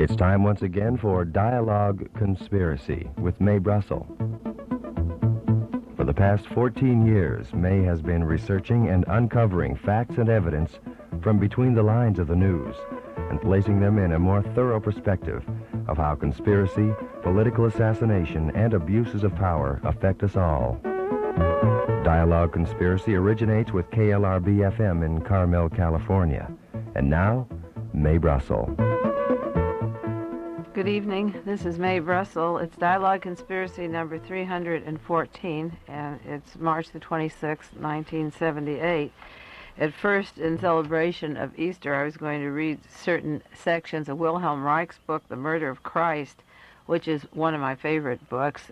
It's time once again for Dialogue Conspiracy with Mae Brussel. For the past 14 years, Mae has been researching and uncovering facts and evidence from between the lines of the news and placing them in a more thorough perspective of how conspiracy, political assassination, and abuses of power affect us all. Dialogue Conspiracy originates with KLRB-FM in Carmel, California. And now, Mae Brussel. Good evening. This is Mae Brussel. It's Dialogue Conspiracy number 314, and it's March the 26th, 1978. At first, in celebration of Easter, I was going to read certain sections of Wilhelm Reich's book, The Murder of Christ, which is one of my favorite books.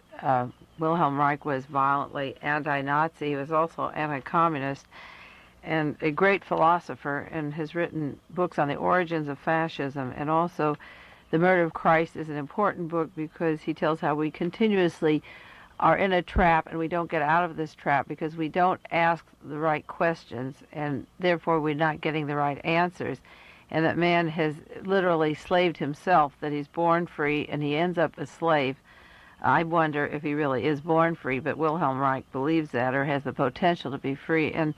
Wilhelm Reich was violently anti-Nazi. He was also anti-communist and a great philosopher, and has written books on the origins of fascism. And also, The Murder of Christ is an important book because he tells how we continuously are in a trap and we don't get out of this trap because we don't ask the right questions, and therefore we're not getting the right answers, and that man has literally slaved himself, that he's born free and he ends up a slave. I wonder if he really is born free, but Wilhelm Reich believes that, or has the potential to be free. And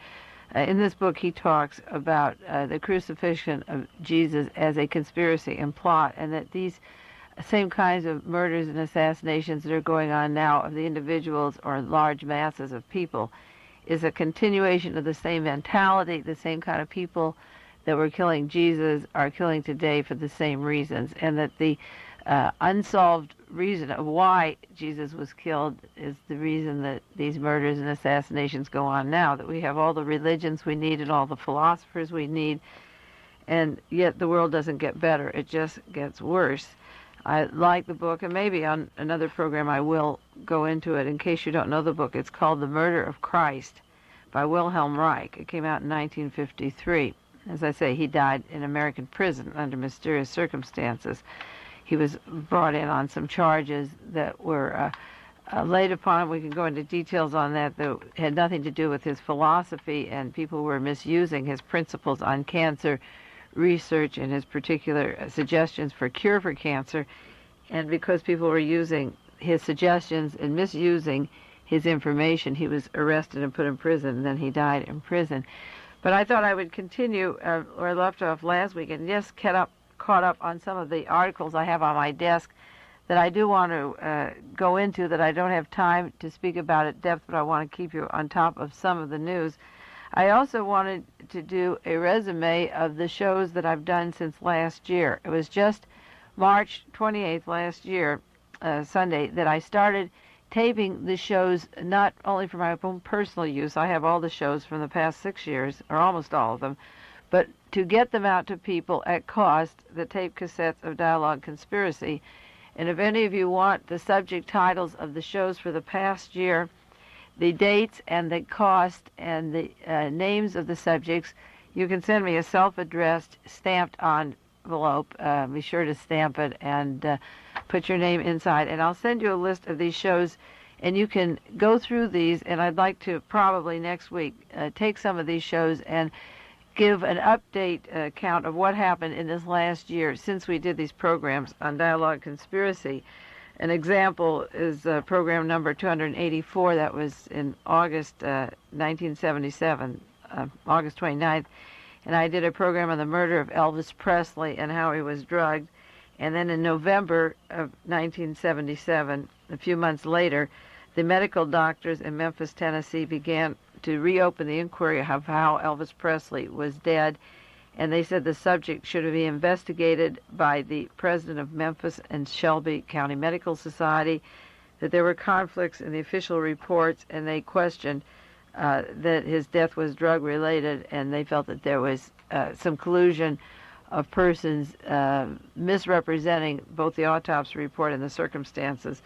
in this book, he talks about the crucifixion of Jesus as a conspiracy and plot, and that these same kinds of murders and assassinations that are going on now of the individuals or large masses of people is a continuation of the same mentality. The same kind of people that were killing Jesus are killing today for the same reasons, and that the unsolved reason of why Jesus was killed is the reason that these murders and assassinations go on now, that we have all the religions we need and all the philosophers we need, and yet the world doesn't get better. It just gets worse. I like the book, and maybe on another program I will go into it. In case you don't know the book, it's called The Murder of Christ by Wilhelm Reich. It came out in 1953. As I say, he died in American prison under mysterious circumstances. He was brought in on some charges that were laid upon him. We can go into details on that had nothing to do with his philosophy, and people were misusing his principles on cancer research and his particular suggestions for cure for cancer. And because people were using his suggestions and misusing his information, he was arrested and put in prison, and then he died in prison. But I thought I would continue where I left off last week and just caught up on some of the articles I have on my desk that I do want to go into, that I don't have time to speak about at depth, but I want to keep you on top of some of the news. I also wanted to do a resume of the shows that I've done since last year. It was just March 28th last year, Sunday, that I started taping the shows, not only for my own personal use. I have all the shows from the past 6 years, or almost all of them, but to get them out to people at cost, the tape cassettes of Dialogue Conspiracy. And if any of you want the subject titles of the shows for the past year, the dates and the cost and the names of the subjects, you can send me a self-addressed stamped envelope. Be sure to stamp it and put your name inside, and I'll send you a list of these shows, and you can go through these. And I'd like to probably next week take some of these shows and give an update count of what happened in this last year since we did these programs on Dialogue Conspiracy. An example is program number 284. That was in August 1977, August 29th. And I did a program on the murder of Elvis Presley and how he was drugged. And then in November of 1977, a few months later, the medical doctors in Memphis, Tennessee began to reopen the inquiry of how Elvis Presley was dead, and they said the subject should be investigated by the president of Memphis and Shelby County Medical Society, that there were conflicts in the official reports, and they questioned that his death was drug-related, and they felt that there was some collusion of persons misrepresenting both the autopsy report and the circumstances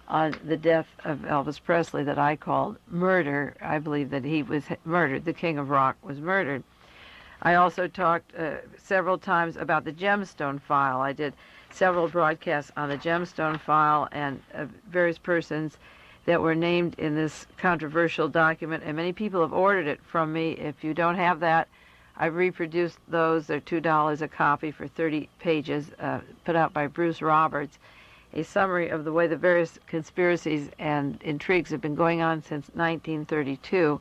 on the death of Elvis Presley that I called murder. I believe that he was murdered. The King of Rock was murdered. I also talked several times about the gemstone file. I did several broadcasts on the gemstone file and various persons that were named in this controversial document, and many people have ordered it from me. If you don't have that, I've reproduced those. They're $2 a copy for 30 pages, put out by Bruce Roberts, a summary of the way the various conspiracies and intrigues have been going on since 1932,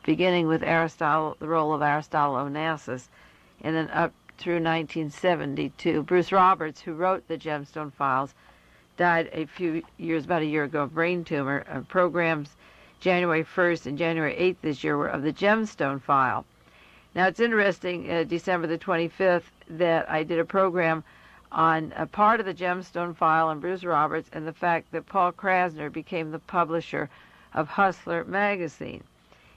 beginning with Aristotle, the role of Aristotle Onassis, and then up through 1972. Bruce Roberts, who wrote the Gemstone Files, died about a year ago, of brain tumor. Programs January 1st and January 8th this year were of the Gemstone File. Now, it's interesting, December the 25th, that I did a program on a part of the Gemstone File and Bruce Roberts and the fact that Paul Krasner became the publisher of Hustler magazine.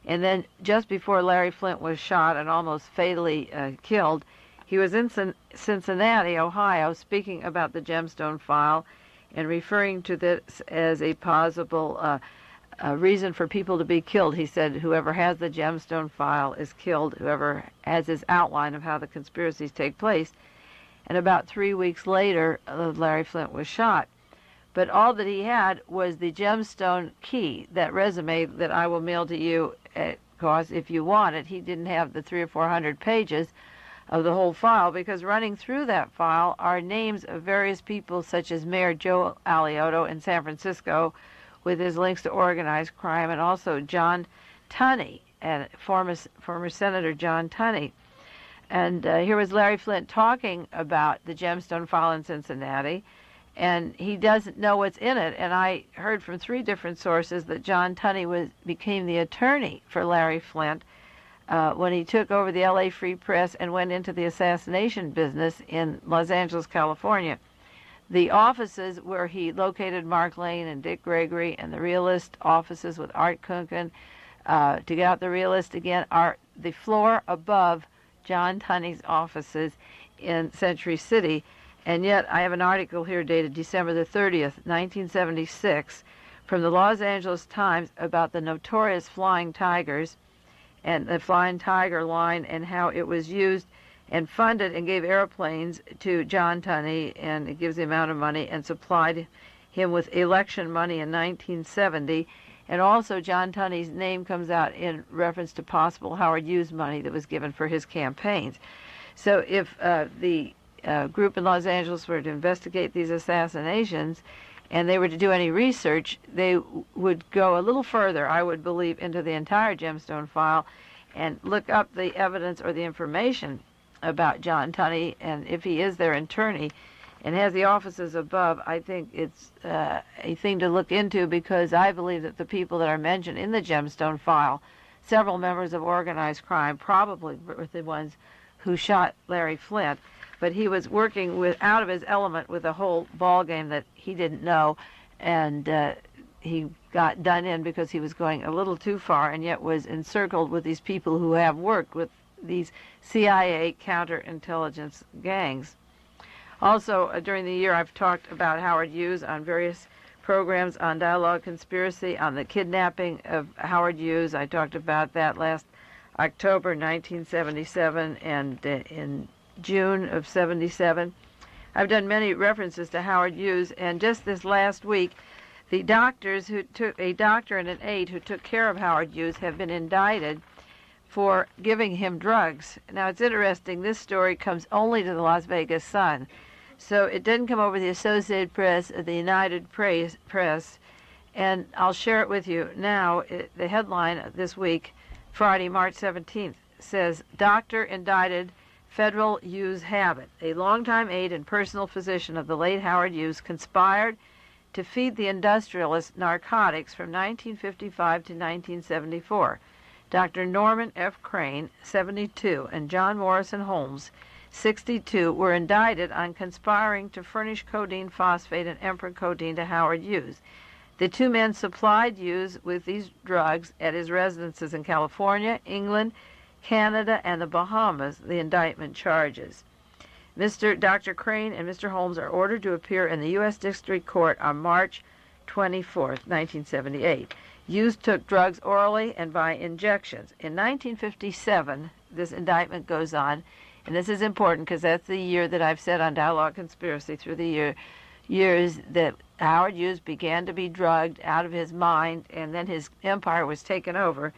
And then just before Larry Flynt was shot and almost fatally killed, he was in Cincinnati, Ohio, speaking about the Gemstone File and referring to this as a possible reason for people to be killed. He said, whoever has the Gemstone File is killed, whoever has his outline of how the conspiracies take place. And about 3 weeks later, Larry Flynt was shot. But all that he had was the Gemstone key, that resume that I will mail to you at cost if you want it. He didn't have the 300 or 400 pages of the whole file, because running through that file are names of various people, such as Mayor Joe Alioto in San Francisco, with his links to organized crime, and also John Tunney, and former Senator John Tunney. And here was Larry Flynt talking about the Gemstone File in Cincinnati, and he doesn't know what's in it. And I heard from 3 different sources that John Tunney became the attorney for Larry Flynt when he took over the LA Free Press and went into the assassination business in Los Angeles, California. The offices where he located Mark Lane and Dick Gregory, and the Realist offices with Art Kunken, to get out the Realist again, are the floor above John Tunney's offices in Century City. And yet I have an article here dated December the 30th, 1976, from the Los Angeles Times about the notorious Flying Tigers and the Flying Tiger line, and how it was used and funded and gave airplanes to John Tunney, and it gives the amount of money, and supplied him with election money in 1970. And also John Tunney's name comes out in reference to possible Howard Hughes money that was given for his campaigns. So if the group in Los Angeles were to investigate these assassinations and they were to do any research, they would go a little further, I would believe, into the entire Gemstone File and look up the evidence or the information about John Tunney, and if he is their attorney and has the offices above, I think it's a thing to look into, because I believe that the people that are mentioned in the Gemstone File, several members of organized crime, probably were the ones who shot Larry Flynt, but he was working out of his element with a whole ball game that he didn't know, and he got done in because he was going a little too far, and yet was encircled with these people who have worked with these CIA counterintelligence gangs. Also, during the year, I've talked about Howard Hughes on various programs, on Dialogue Conspiracy, on the kidnapping of Howard Hughes. I talked about that last October 1977 and in June of 77. I've done many references to Howard Hughes, and just this last week, the doctors a doctor and an aide who took care of Howard Hughes have been indicted for giving him drugs. Now, it's interesting, this story comes only to the Las Vegas Sun, so it didn't come over the Associated Press or the United Press, and I'll share it with you now. The headline this week, Friday, March 17th, says, "Doctor indicted federal Hughes habit. A longtime aide and personal physician of the late Howard Hughes conspired to feed the industrialist narcotics from 1955 to 1974. Dr. Norman F. Crane, 72, and John Morrison Holmes, 62, were indicted on conspiring to furnish codeine phosphate and emperor codeine to Howard Hughes. The 2 men supplied Hughes with these drugs at his residences in California, England, Canada, and the Bahamas," the indictment charges. Dr. Crane and Mr. Holmes are ordered to appear in the U.S. District Court on March 24th, 1978. Hughes took drugs orally and by injections. In 1957, this indictment goes on, and this is important because that's the year that I've said on Dialogue Conspiracy through the years that Howard Hughes began to be drugged out of his mind, and then his empire was taken over.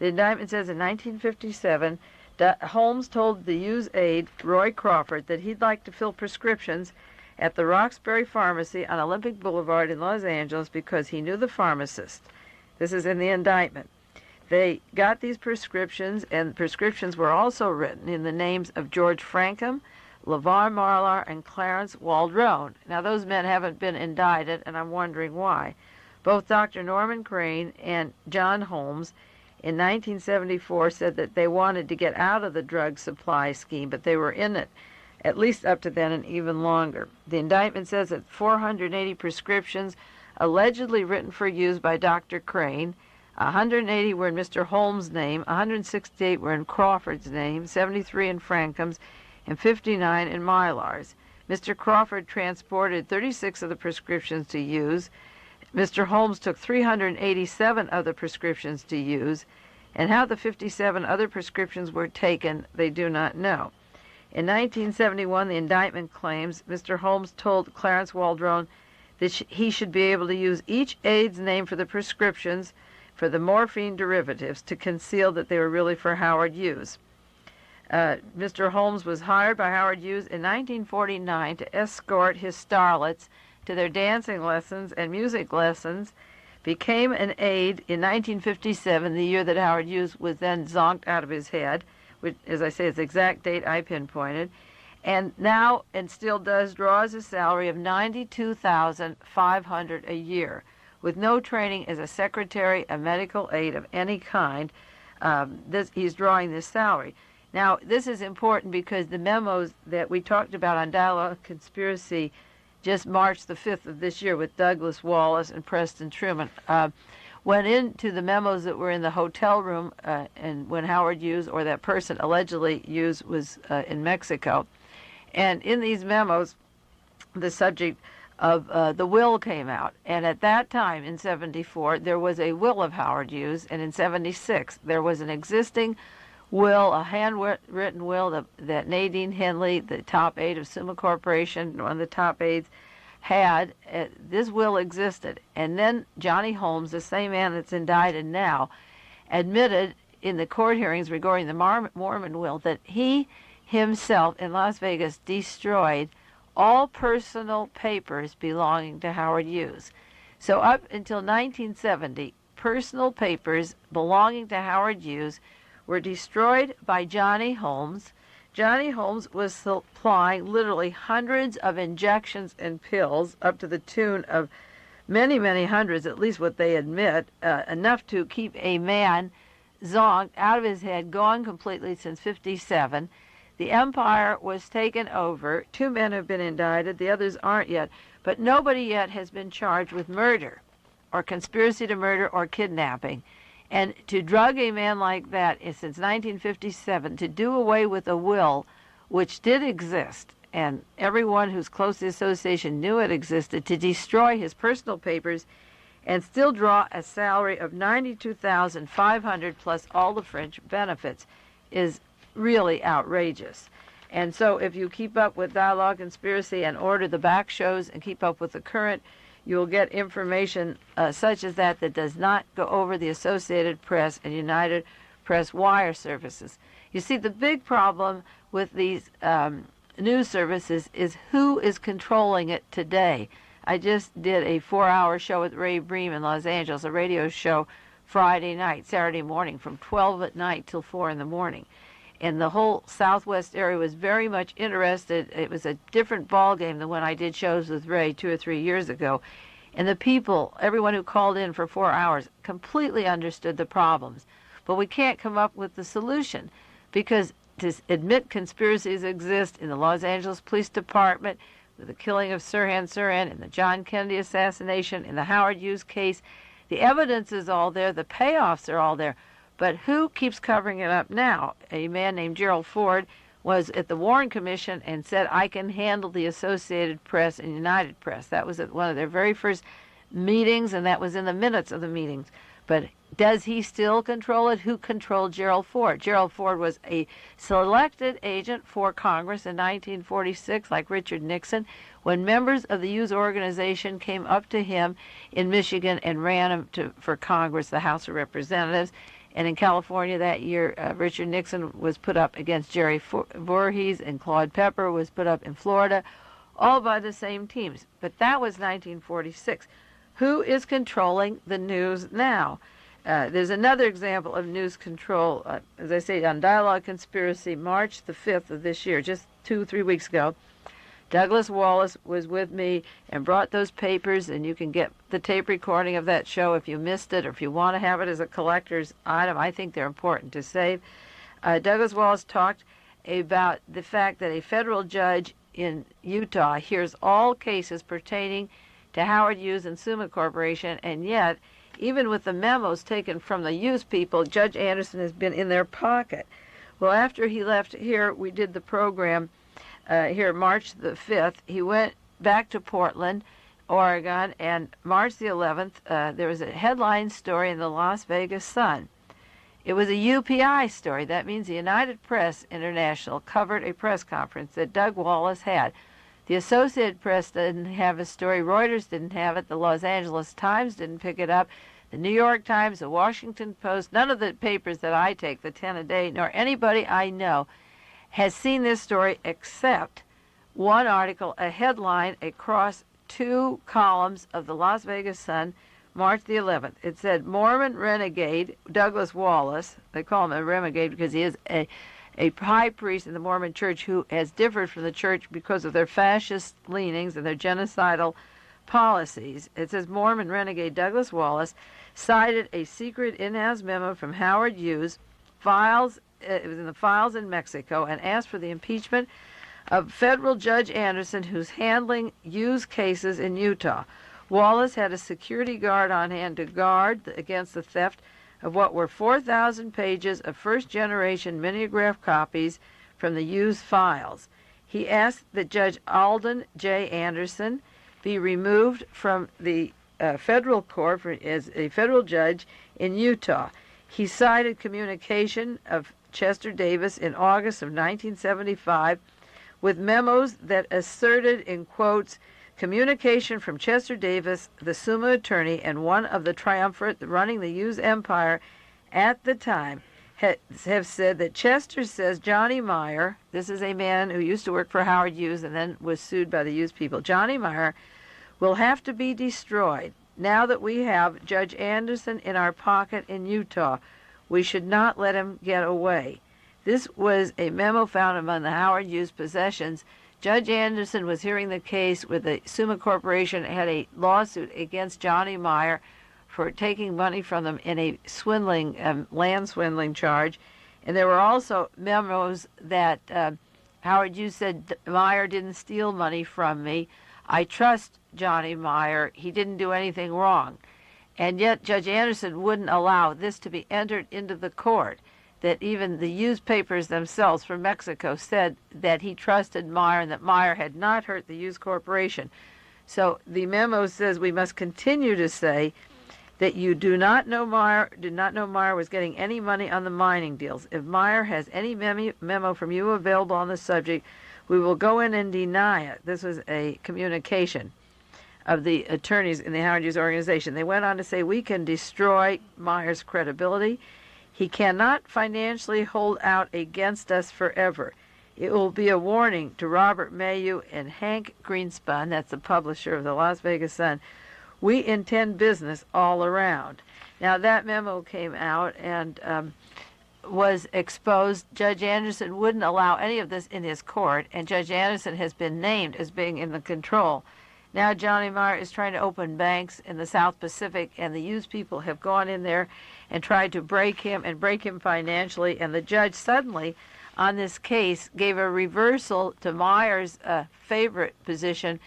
The indictment says in 1957, Holmes told the Hughes aide, Roy Crawford, that he'd like to fill prescriptions at the Roxbury Pharmacy on Olympic Boulevard in Los Angeles because he knew the pharmacist. This is in the indictment. They got these prescriptions, and prescriptions were also written in the names of George Frankham, LeVar Marlar, and Clarence Waldron. Now, those men haven't been indicted, and I'm wondering why. Both Dr. Norman Crane and John Holmes in 1974 said that they wanted to get out of the drug supply scheme, but they were in it at least up to then and even longer. The indictment says that 480 prescriptions allegedly written for use by Dr. Crane, 180 were in Mr. Holmes' name, 168 were in Crawford's name, 73 in Frankham's, and 59 in Mylar's. Mr. Crawford transported 36 of the prescriptions to use. Mr. Holmes took 387 of the prescriptions to use, and how the 57 other prescriptions were taken, they do not know. In 1971, the indictment claims Mr. Holmes told Clarence Waldron that he should be able to use each aide's name for the prescriptions for the morphine derivatives to conceal that they were really for Howard Hughes. Mr. Holmes was hired by Howard Hughes in 1949 to escort his starlets to their dancing lessons and music lessons, became an aide in 1957, the year that Howard Hughes was then zonked out of his head, which, as I say, is the exact date I pinpointed, and now, and still does, draws a salary of $92,500 a year, with no training as a secretary, a medical aide of any kind. He's drawing this salary. Now, this is important because the memos that we talked about on Dialogue Conspiracy just March the 5th of this year with Douglas Wallace and Preston Truman went into the memos that were in the hotel room and when Howard Hughes, or that person allegedly Hughes, was in Mexico. And in these memos, the subject of the will came out. And at that time, in 74, there was a will of Howard Hughes, and in 76, there was an existing will, a handwritten will that Nadine Henley, the top aide of Summa Corporation, one of the top aides, had. This will existed. And then Johnny Holmes, the same man that's indicted now, admitted in the court hearings regarding the Mormon will that he himself in Las Vegas destroyed all personal papers belonging to Howard Hughes. So up until 1970, personal papers belonging to Howard Hughes were destroyed by Johnny Holmes. Johnny Holmes was supplying literally hundreds of injections and pills, up to the tune of many, many hundreds, at least what they admit, enough to keep a man zonked out of his head, gone completely since 57. The empire was taken over. 2 men have been indicted. The others aren't yet. But nobody yet has been charged with murder or conspiracy to murder or kidnapping. And to drug a man like that since 1957, to do away with a will which did exist, and everyone who's close to the association knew it existed, to destroy his personal papers and still draw a salary of $92,500 plus all the fringe benefits is really outrageous. And so if you keep up with Dialogue Conspiracy and order the back shows and keep up with the current, you'll get information such as that does not go over the Associated Press and United Press wire services. You see, the big problem with these news services is who is controlling it today. I just did a 4-hour show with Ray Bream in Los Angeles, a radio show Friday night, Saturday morning, from 12 at night till 4 in the morning. And the whole Southwest area was very much interested. It was a different ballgame than when I did shows with Ray 2 or 3 years ago. And the people, everyone who called in for 4 hours, completely understood the problems. But we can't come up with the solution, because to admit conspiracies exist in the Los Angeles Police Department, with the killing of Sirhan Sirhan, in the John Kennedy assassination, in the Howard Hughes case, the evidence is all there, the payoffs are all there. But who keeps covering it up now? A man named Gerald Ford was at the Warren Commission and said, I can handle the Associated Press and United Press. That was at one of their very first meetings, and that was in the minutes of the meetings. But does he still control it? Who controlled Gerald Ford? Gerald Ford was a selected agent for Congress in 1946, like Richard Nixon, when members of the Hughes organization came up to him in Michigan and ran him for Congress, the House of Representatives. And in California that year, Richard Nixon was put up against Jerry Voorhees, and Claude Pepper was put up in Florida, all by the same teams. But that was 1946. Who is controlling the news now? There's another example of news control, as I say, on Dialogue Conspiracy, March the 5th of this year, just 2-3 weeks ago. Douglas Wallace was with me and brought those papers, and you can get the tape recording of that show if you missed it or if you want to have it as a collector's item. I think they're important to save. Douglas Wallace talked about the fact that a federal judge in Utah hears all cases pertaining to Howard Hughes and Summa Corporation, and yet, even with the memos taken from the Hughes people, Judge Anderson has been in their pocket. Well, after he left here, we did the program here March the 5th. He went back to Portland, Oregon, and March the 11th, there was a headline story in the Las Vegas Sun. It was a UPI story. That means the United Press International covered a press conference that Doug Wallace had. The Associated Press didn't have a story. Reuters didn't have it. The Los Angeles Times didn't pick it up. The New York Times, the Washington Post, none of the papers that I take, the 10 a day, nor anybody I know, has seen this story except one article, a headline across 2 columns of the Las Vegas Sun, March the 11th. It said, Mormon renegade Douglas Wallace, they call him a renegade because he is a high priest in the Mormon church who has differed from the church because of their fascist leanings and their genocidal policies. It says Mormon renegade Douglas Wallace cited a secret in-house memo from Howard Hughes, it was in the files in Mexico, and asked for the impeachment of federal Judge Anderson, who's handling Hughes cases in Utah. Wallace had a security guard on hand to guard against the theft of what were 4,000 pages of first-generation mimeograph copies from the Hughes files. He asked that Judge Alden J. Anderson be removed from the federal court as a federal judge in Utah. He cited communication of Chester Davis in August of 1975 with memos that asserted, in quotes, communication from Chester Davis, the Summa attorney and one of the triumvirate running the Hughes empire at the time, have said that Chester says Johnny Meyer, this is a man who used to work for Howard Hughes and then was sued by the Hughes people, Johnny Meyer will have to be destroyed. Now that we have Judge Anderson in our pocket in Utah, we should not let him get away. This was a memo found among the Howard Hughes possessions. Judge Anderson was hearing the case where the Summa Corporation had a lawsuit against Johnny Meyer for taking money from them in a swindling, land swindling charge. And there were also memos that Howard Hughes said, Meyer didn't steal money from me. I trust Johnny Meyer. He didn't do anything wrong. And yet Judge Anderson wouldn't allow this to be entered into the court, that even the Hughes papers themselves from Mexico said that he trusted Meyer and that Meyer had not hurt the Hughes Corporation. So the memo says we must continue to say that you did not know Meyer was getting any money on the mining deals. If Meyer has any memo from you available on the subject, we will go in and deny it. This was a communication of the attorneys in the Howard Hughes organization. They went on to say we can destroy Meyer's credibility. He cannot financially hold out against us forever. It will be a warning to Robert Mayu and Hank Greenspun, that's the publisher of the Las Vegas Sun. We intend business all around. Now that memo came out and was exposed. Judge Anderson wouldn't allow any of this in his court, and Judge Anderson has been named as being in the control. Now Johnny Meyer is trying to open banks in the South Pacific, and the Hughes people have gone in there and tried to break him financially, and the judge suddenly on this case gave a reversal to Meyer's favorite position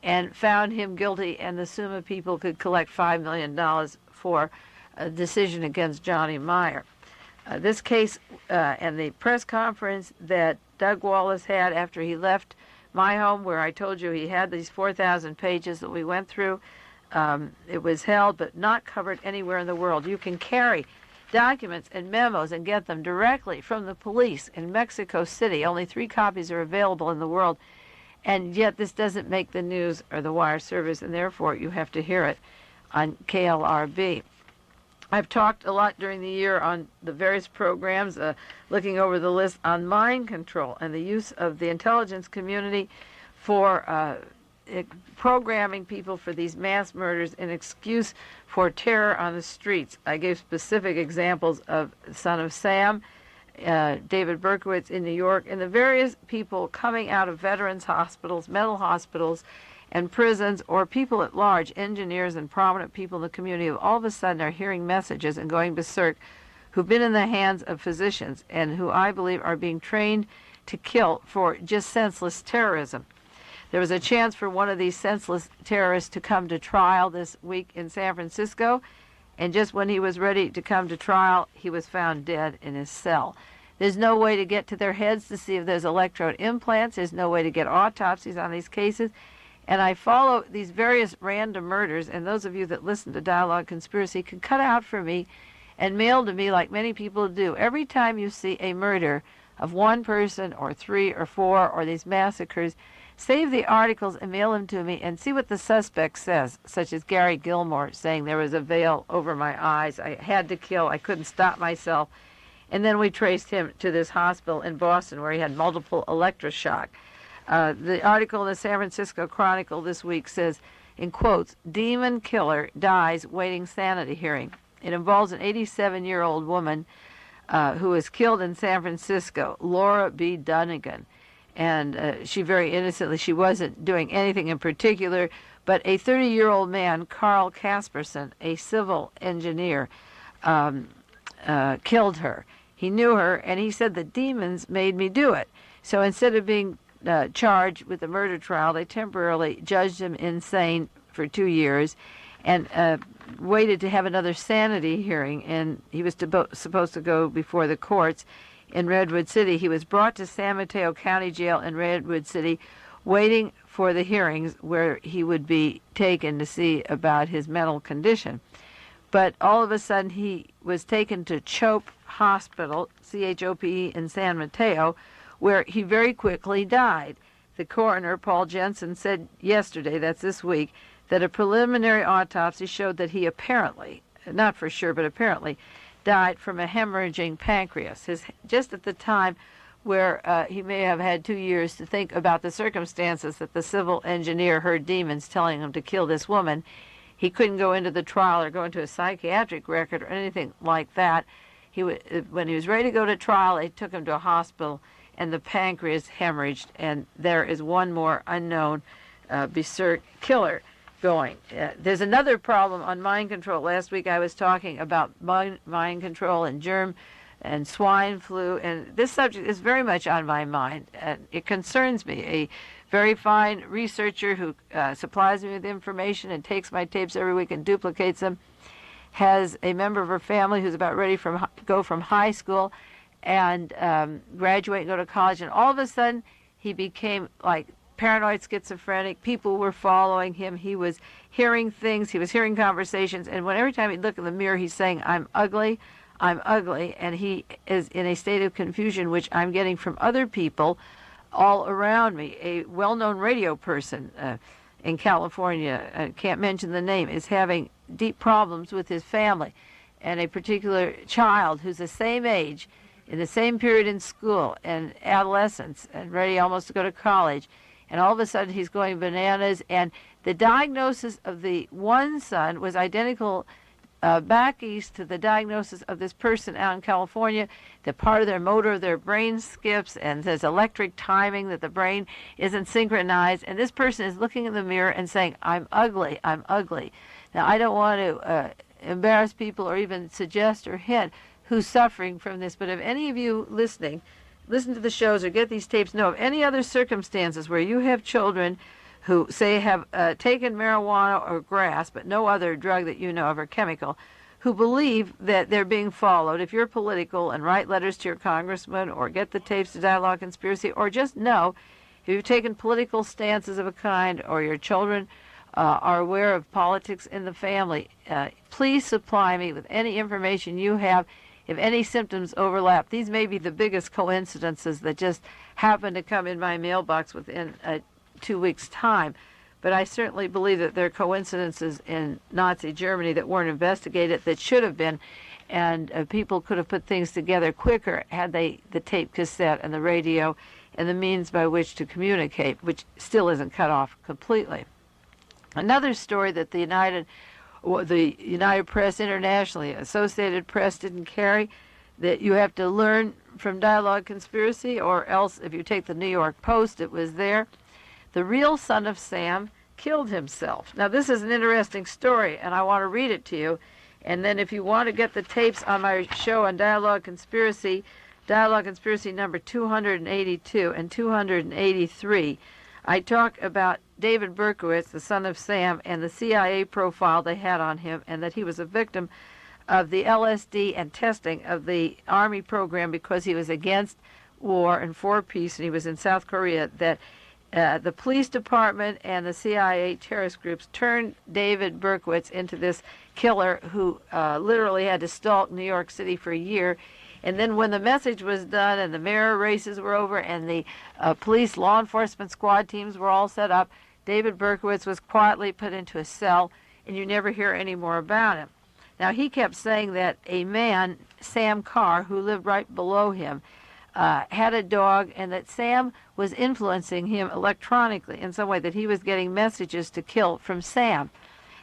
and found him guilty, and the Summa people could collect $5 million for a decision against Johnny Meyer. This case and the press conference that Doug Wallace had after he left my home, where I told you he had these 4,000 pages that we went through, it was held but not covered anywhere in the world. You can carry documents and memos and get them directly from the police in Mexico City. Only 3 copies are available in the world, and yet this doesn't make the news or the wire service, and therefore you have to hear it on KLRB. I've talked a lot during the year on the various programs, looking over the list on mind control and the use of the intelligence community for programming people for these mass murders, an excuse for terror on the streets. I gave specific examples of Son of Sam, David Berkowitz in New York, and the various people coming out of veterans hospitals, mental hospitals, and prisons, or people at large, engineers and prominent people in the community, who all of a sudden are hearing messages and going berserk, who've been in the hands of physicians and who I believe are being trained to kill for just senseless terrorism. There was a chance for one of these senseless terrorists to come to trial this week in San Francisco, and just when he was ready to come to trial, he was found dead in his cell. There's no way to get to their heads to see if there's electrode implants. There's no way to get autopsies on these cases. And I follow these various random murders, and those of you that listen to Dialogue Conspiracy can cut out for me and mail to me like many people do. Every time you see a murder of one person or 3 or 4 or these massacres, save the articles and mail them to me and see what the suspect says, such as Gary Gilmore saying there was a veil over my eyes, I had to kill, I couldn't stop myself. And then we traced him to this hospital in Boston where he had multiple electroshock. The article in the San Francisco Chronicle this week says, in quotes, "Demon killer dies waiting sanity hearing." It involves an 87-year-old woman who was killed in San Francisco, Laura B. Dunnigan. And she very innocently, she wasn't doing anything in particular, but a 30-year-old man, Carl Casperson, a civil engineer, killed her. He knew her, and he said the demons made me do it. So instead of being charged with a murder trial, they temporarily judged him insane for 2 years and waited to have another sanity hearing, and he was supposed to go before the courts in Redwood City. He was brought to San Mateo County Jail in Redwood City, waiting for the hearings where he would be taken to see about his mental condition. But all of a sudden, he was taken to CHOPE Hospital, CHOPE, in San Mateo, where he very quickly died. The coroner, Paul Jensen, said yesterday, that's this week, that a preliminary autopsy showed that he apparently, not for sure, but apparently, died from a hemorrhaging pancreas. Just at the time where he may have had 2 years to think about the circumstances that the civil engineer heard demons telling him to kill this woman, he couldn't go into the trial or go into a psychiatric record or anything like that. When he was ready to go to trial, they took him to a hospital, and the pancreas hemorrhaged, and there is one more unknown berserk killer going. There's another problem on mind control. Last week I was talking about mind control and germ and swine flu, and this subject is very much on my mind, and it concerns me. A very fine researcher who supplies me with information and takes my tapes every week and duplicates them has a member of her family who's about ready to go from high school and graduate and go to college, and all of a sudden he became like paranoid schizophrenic. People were following him. He was hearing things. He was hearing conversations. And every time he'd look in the mirror, he's saying, I'm ugly. And he is in a state of confusion, which I'm getting from other people all around me. A well-known radio person in California, I can't mention the name, is having deep problems with his family. And a particular child who's the same age, in the same period in school and adolescence, and ready almost to go to college, and all of a sudden he's going bananas, and the diagnosis of the one son was identical back east to the diagnosis of this person out in California. The part of their motor of their brain skips, and there's electric timing that the brain isn't synchronized, and this person is looking in the mirror and saying, I'm ugly. Now, I don't want to embarrass people or even suggest or hint who's suffering from this, but if any of you listening listen to the shows or get these tapes, know of any other circumstances where you have children who, say, have taken marijuana or grass, but no other drug that you know of or chemical, who believe that they're being followed. If you're political, and write letters to your congressman or get the tapes to Dialogue Conspiracy, or just know if you've taken political stances of a kind or your children are aware of politics in the family, please supply me with any information you have. If any symptoms overlap, these may be the biggest coincidences that just happen to come in my mailbox within 2 weeks' time. but I certainly believe that there are coincidences in Nazi Germany that weren't investigated that should have been, and people could have put things together quicker had they the tape cassette and the radio and the means by which to communicate, which still isn't cut off completely. Another story that the United Press internationally, Associated Press didn't carry, that you have to learn from Dialogue Conspiracy, or else if you take the New York Post, it was there. The real son of Sam killed himself. Now this is an interesting story, and I want to read it to you. And then if you want to get the tapes on my show on Dialogue Conspiracy number 282 and 283, I talk about David Berkowitz, the son of Sam, and the CIA profile they had on him, and that he was a victim of the LSD and testing of the Army program because he was against war and for peace, and he was in South Korea, that the police department and the CIA terrorist groups turned David Berkowitz into this killer who literally had to stalk New York City for a year. And then when the message was done and the mayor races were over and the police law enforcement squad teams were all set up, David Berkowitz was quietly put into a cell, and you never hear any more about him. Now, he kept saying that a man, Sam Carr, who lived right below him, had a dog, and that Sam was influencing him electronically in some way, that he was getting messages to kill from Sam.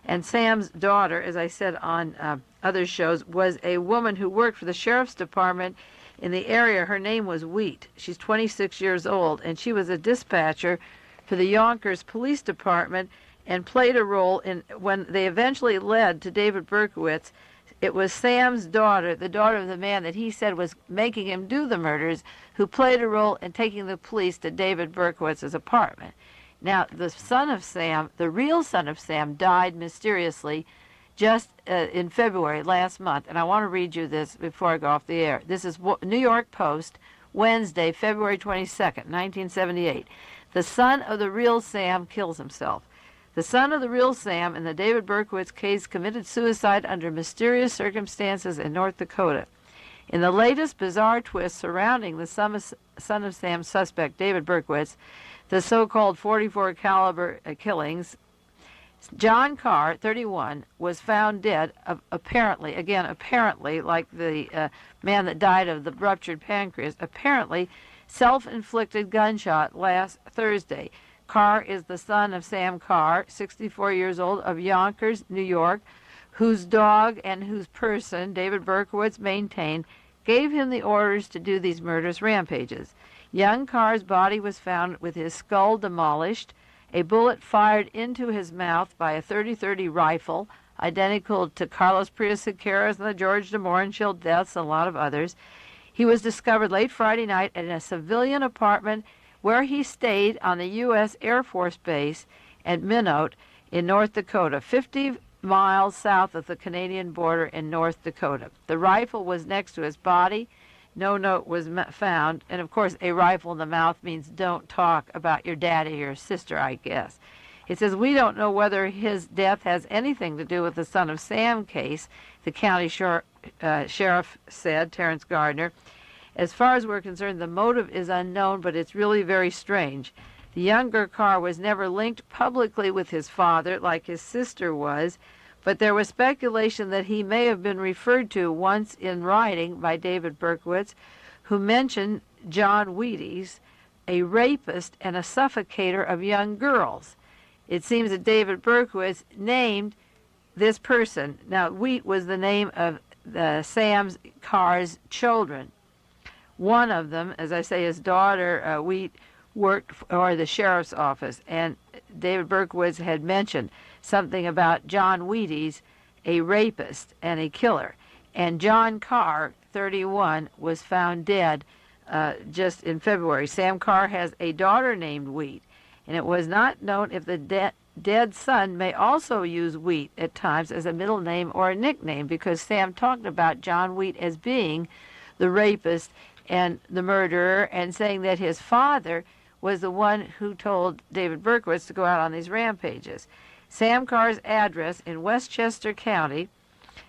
And Sam's daughter, as I said on other shows, was a woman who worked for the sheriff's department in the area. Her name was Wheat. She's 26 years old, and she was a dispatcher for the Yonkers Police Department and played a role in when they eventually led to David Berkowitz. It was Sam's daughter, the daughter of the man that he said was making him do the murders, who played a role in taking the police to David Berkowitz's apartment. Now, the son of Sam, the real son of Sam, died mysteriously just in February last month, and I want to read you this before I go off the air. This is New York Post, Wednesday, February 22nd, 1978. The son of the real Sam kills himself. The son of the real Sam in the David Berkowitz case committed suicide under mysterious circumstances in North Dakota. In the latest bizarre twist surrounding the son of Sam suspect, David Berkowitz, the so-called .44 caliber killings, John Carr, 31, was found dead, apparently, like the man that died of the ruptured pancreas, apparently self-inflicted gunshot last Thursday. Carr is the son of Sam Carr, 64 years old, of Yonkers, New York, whose dog and whose person David Berkowitz maintained gave him the orders to do these murderous rampages. Young Carr's body was found with his skull demolished, a bullet fired into his mouth by a .30-30 rifle, identical to Carlos Prius-Sequeira's and the George de Morenchill deaths and a lot of others. He was discovered late Friday night in a civilian apartment where he stayed on the U.S. Air Force Base at Minot in North Dakota, 50 miles south of the Canadian border in North Dakota. The rifle was next to his body. No note was found. And, of course, a rifle in the mouth means don't talk about your daddy or your sister, I guess. It says, we don't know whether his death has anything to do with the son of Sam case, the county sheriff said, Terrence Gardner. As far as we're concerned, the motive is unknown, but it's really very strange. The younger Carr was never linked publicly with his father like his sister was, but there was speculation that he may have been referred to once in writing by David Berkowitz, who mentioned John Wheaties, a rapist and a suffocator of young girls. It seems that David Berkowitz named this person. Now, Wheat was the name of Sam Carr's children. One of them, as I say, his daughter, Wheat, worked for the sheriff's office, and David Berkowitz had mentioned something about John Wheaties, a rapist and a killer. And John Carr, 31, was found dead just in February. Sam Carr has a daughter named Wheat, and it was not known if the dead son may also use Wheat at times as a middle name or a nickname, because Sam talked about John Wheat as being the rapist and the murderer, and saying that his father was the one who told David Berkowitz to go out on these rampages. Sam Carr's address in Westchester County,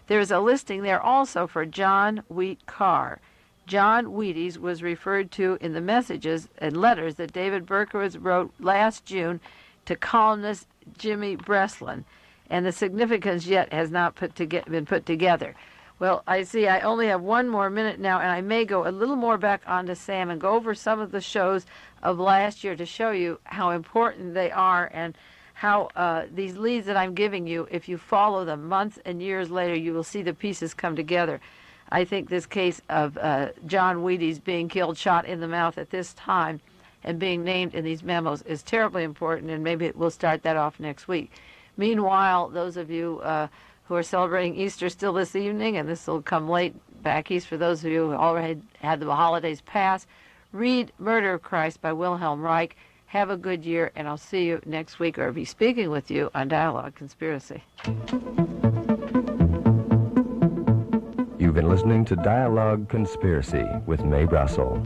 there's a listing there also for John Wheat Carr. John Wheaties was referred to in the messages and letters that David Berkowitz wrote last June to columnist Jimmy Breslin, and the significance yet has not been put together. Well, I see I only have one more minute now, and I may go a little more back onto Sam and go over some of the shows of last year to show you how important they are and how these leads that I'm giving you, if you follow them months and years later, you will see the pieces come together. I think this case of John Wheaties being killed, shot in the mouth at this time, and being named in these memos is terribly important, and maybe we'll start that off next week. Meanwhile, those of you who are celebrating Easter still this evening, and this will come late back east for those of you who already had the holidays pass, read Murder of Christ by Wilhelm Reich. Have a good year, and I'll see you next week, or be speaking with you on Dialogue Conspiracy. You've been listening to Dialogue Conspiracy with Mae Brussell.